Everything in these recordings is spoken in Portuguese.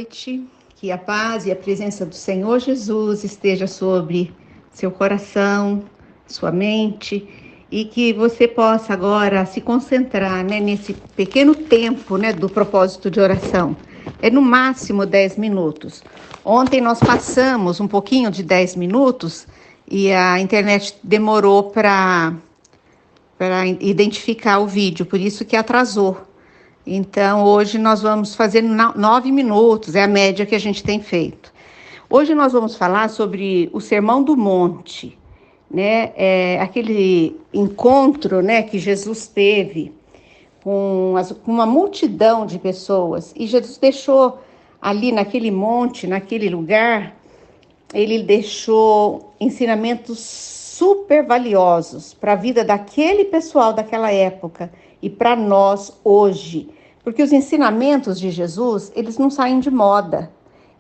noite, que a paz e a presença do Senhor Jesus esteja sobre seu coração, sua mente, e que você possa agora se concentrar, nesse pequeno tempo, do propósito de oração. É no máximo 10 minutos. Ontem nós passamos um pouquinho de 10 minutos e a internet demorou para identificar o vídeo, por isso que atrasou. Então, hoje nós vamos fazer 9 minutos, é a média que a gente tem feito. Hoje nós vamos falar sobre o Sermão do Monte, aquele encontro, que Jesus teve com uma multidão de pessoas. E Jesus deixou ali naquele monte, naquele lugar, ele deixou ensinamentos super valiosos para a vida daquele pessoal daquela época e para nós hoje. Porque os ensinamentos de Jesus, eles não saem de moda,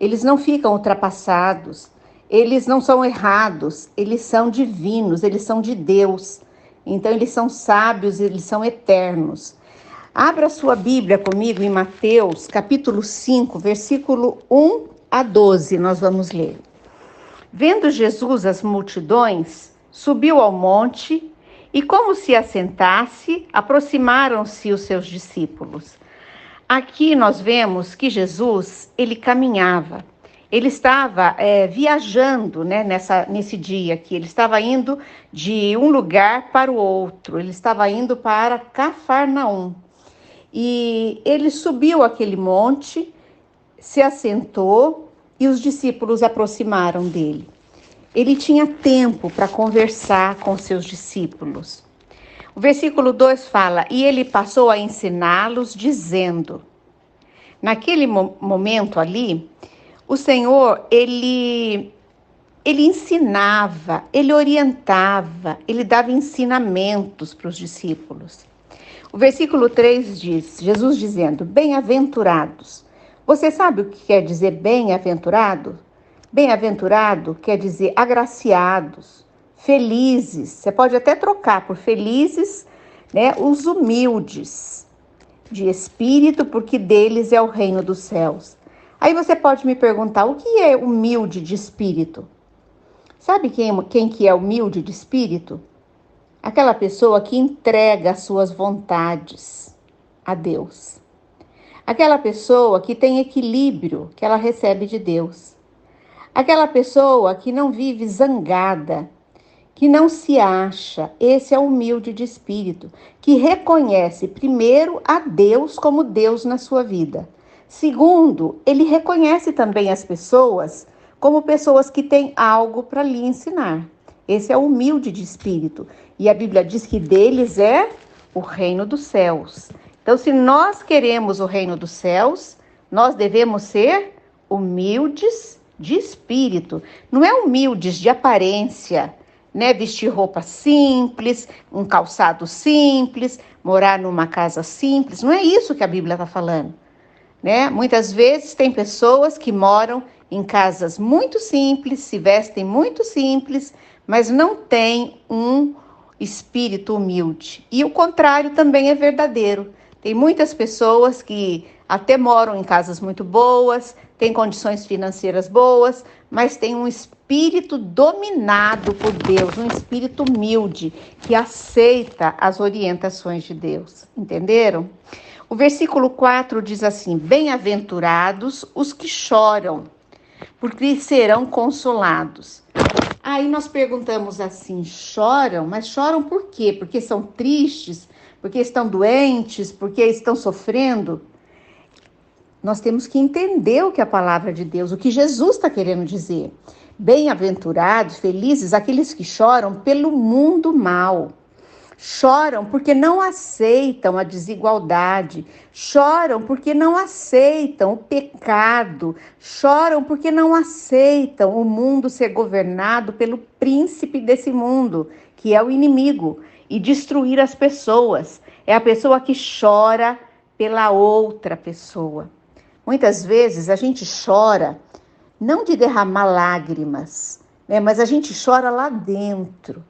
eles não ficam ultrapassados, eles não são errados, eles são divinos, eles são de Deus. Então, eles são sábios, eles são eternos. Abra sua Bíblia comigo em Mateus, capítulo 5, versículo 1 a 12, nós vamos ler. Vendo Jesus as multidões, subiu ao monte e, como se assentasse, aproximaram-se os seus discípulos. Aqui nós vemos que Jesus, ele caminhava, ele estava viajando, nesse dia aqui, ele estava indo de um lugar para o outro, ele estava indo para Cafarnaum. E ele subiu aquele monte, se assentou e os discípulos aproximaram dele. Ele tinha tempo para conversar com seus discípulos. O versículo 2 fala, e ele passou a ensiná-los, dizendo, naquele momento ali, o Senhor, ele ensinava, ele orientava, ele dava ensinamentos para os discípulos. O versículo 3 diz, Jesus dizendo, bem-aventurados. Você sabe o que quer dizer bem-aventurado? Bem-aventurado quer dizer agraciados, felizes. Você pode até trocar por felizes, os humildes de espírito, porque deles é o reino dos céus. Aí você pode me perguntar, o que é humilde de espírito? Sabe quem que é humilde de espírito? Aquela pessoa que entrega as suas vontades a Deus. Aquela pessoa que tem equilíbrio que ela recebe de Deus. Aquela pessoa que não vive zangada, que não se acha, esse é o humilde de espírito, que reconhece primeiro a Deus como Deus na sua vida. Segundo, ele reconhece também as pessoas como pessoas que têm algo para lhe ensinar. Esse é o humilde de espírito. E a Bíblia diz que deles é o reino dos céus. Então, se nós queremos o reino dos céus, nós devemos ser humildes de espírito. Não é humildes de aparência, vestir roupa simples, um calçado simples, morar numa casa simples. Não é isso que a Bíblia está falando. Muitas vezes tem pessoas que moram em casas muito simples, se vestem muito simples, mas não têm um espírito humilde. E o contrário também é verdadeiro. Tem muitas pessoas que até moram em casas muito boas, têm condições financeiras boas, mas têm um espírito dominado por Deus, um espírito humilde, que aceita as orientações de Deus. Entenderam? O versículo 4 diz assim, bem-aventurados os que choram, porque serão consolados. Aí nós perguntamos assim, choram? Mas choram por quê? Porque são tristes? Porque estão doentes? Porque estão sofrendo? Nós temos que entender o que a palavra de Deus, o que Jesus está querendo dizer. Bem-aventurados, felizes, aqueles que choram pelo mundo mal. Choram porque não aceitam a desigualdade, choram porque não aceitam o pecado, choram porque não aceitam o mundo ser governado pelo príncipe desse mundo, que é o inimigo, e destruir as pessoas. É a pessoa que chora pela outra pessoa. Muitas vezes a gente chora, não de derramar lágrimas, mas a gente chora lá dentro.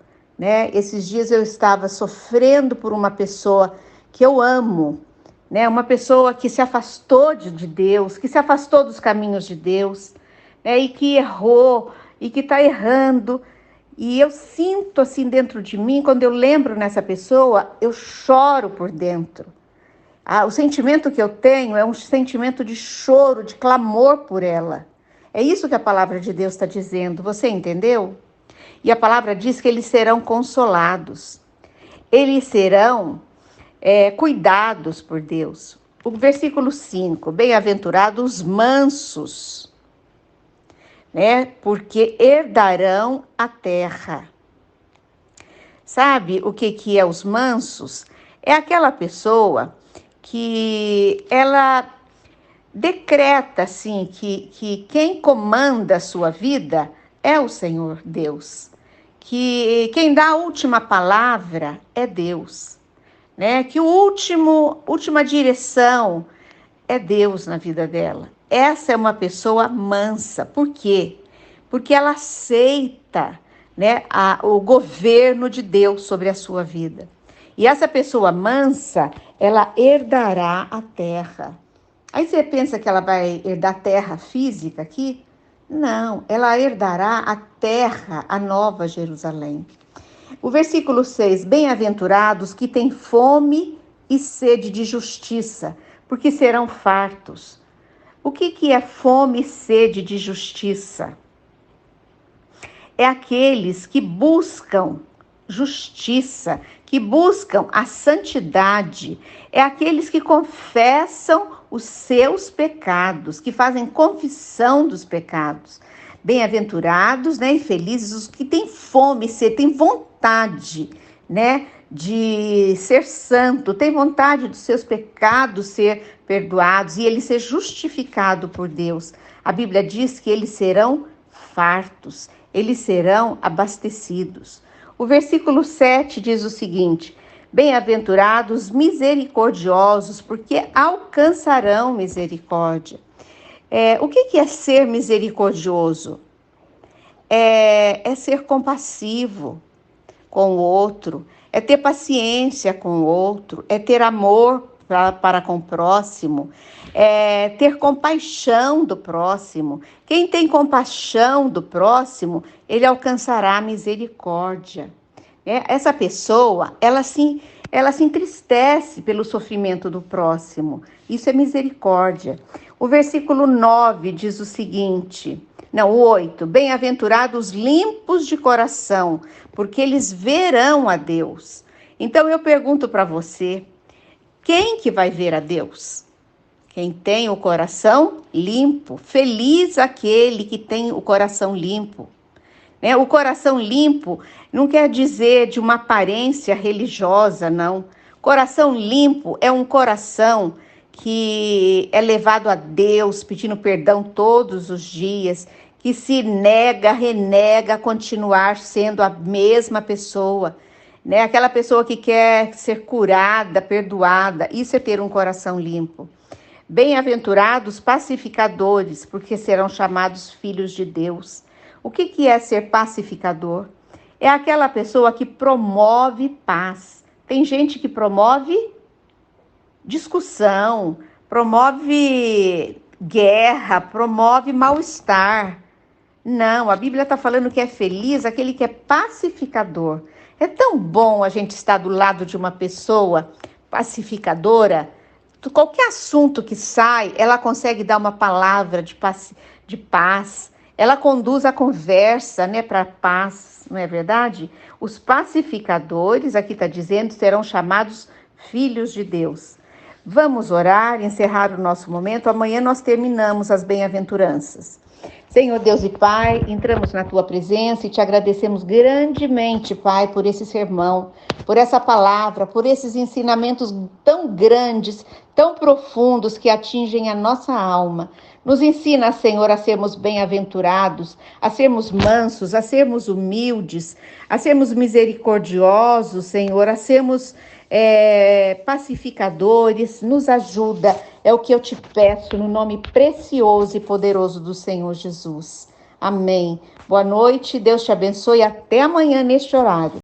Esses dias eu estava sofrendo por uma pessoa que eu amo, né? Uma pessoa que se afastou de Deus, que se afastou dos caminhos de Deus, né? E que errou, e que está errando. E eu sinto assim dentro de mim, quando eu lembro nessa pessoa, eu choro por dentro. O sentimento que eu tenho é um sentimento de choro, de clamor por ela. É isso que a palavra de Deus está dizendo, você entendeu? E a palavra diz que eles serão consolados, eles serão cuidados por Deus. O versículo 5, bem-aventurados os mansos, né? Porque herdarão a terra. Sabe o que é os mansos? É aquela pessoa que ela decreta assim que quem comanda a sua vida é o Senhor Deus, que quem dá a última palavra é Deus, né? Que última direção é Deus na vida dela. Essa é uma pessoa mansa. Por quê? Porque ela aceita, né, o governo de Deus sobre a sua vida. E essa pessoa mansa, ela herdará a terra. Aí você pensa que ela vai herdar terra física aqui? Não, ela herdará a terra, a nova Jerusalém. O versículo 6, bem-aventurados que têm fome e sede de justiça, porque serão fartos. O que é fome e sede de justiça? É aqueles que buscam justiça, que buscam a santidade, é aqueles que confessam os seus pecados, que fazem confissão dos pecados. Bem-aventurados, né, e felizes os que têm fome, têm vontade, né, de ser santo, têm vontade dos seus pecados ser perdoados e ele ser justificado por Deus. A Bíblia diz que eles serão fartos, eles serão abastecidos. O versículo 7 diz o seguinte: bem-aventurados misericordiosos, porque alcançarão misericórdia. O que é ser misericordioso? É ser compassivo com o outro, é ter paciência com o outro, é ter amor para com o próximo, é ter compaixão do próximo. Quem tem compaixão do próximo, ele alcançará a misericórdia. Essa pessoa, ela se entristece pelo sofrimento do próximo. Isso é misericórdia. O versículo 9 diz o seguinte, o 8, bem-aventurados limpos de coração, porque eles verão a Deus. Então eu pergunto para você, quem que vai ver a Deus? Quem tem o coração limpo. Feliz aquele que tem o coração limpo. O coração limpo não quer dizer de uma aparência religiosa, não. Coração limpo é um coração que é levado a Deus, pedindo perdão todos os dias, que se renega a continuar sendo a mesma pessoa, né? Aquela pessoa que quer ser curada, perdoada, isso é ter um coração limpo. Bem-aventurados pacificadores, porque serão chamados filhos de Deus. O que é ser pacificador? É aquela pessoa que promove paz. Tem gente que promove discussão, promove guerra, promove mal-estar. Não, a Bíblia está falando que é feliz aquele que é pacificador. É tão bom a gente estar do lado de uma pessoa pacificadora. Qualquer assunto que sai, ela consegue dar uma palavra de paz. Ela conduz a conversa, né, para paz, não é verdade? Os pacificadores, aqui está dizendo, serão chamados filhos de Deus. Vamos orar, encerrar o nosso momento. Amanhã nós terminamos as bem-aventuranças. Senhor Deus e Pai, entramos na Tua presença e te agradecemos grandemente, Pai, por esse sermão, por essa palavra, por esses ensinamentos tão grandes, tão profundos que atingem a nossa alma. Nos ensina, Senhor, a sermos bem-aventurados, a sermos mansos, a sermos humildes, a sermos misericordiosos, Senhor, a sermos pacificadores. Nos ajuda, é o que eu te peço no nome precioso e poderoso do Senhor Jesus. Amém. Boa noite, Deus te abençoe e até amanhã neste horário.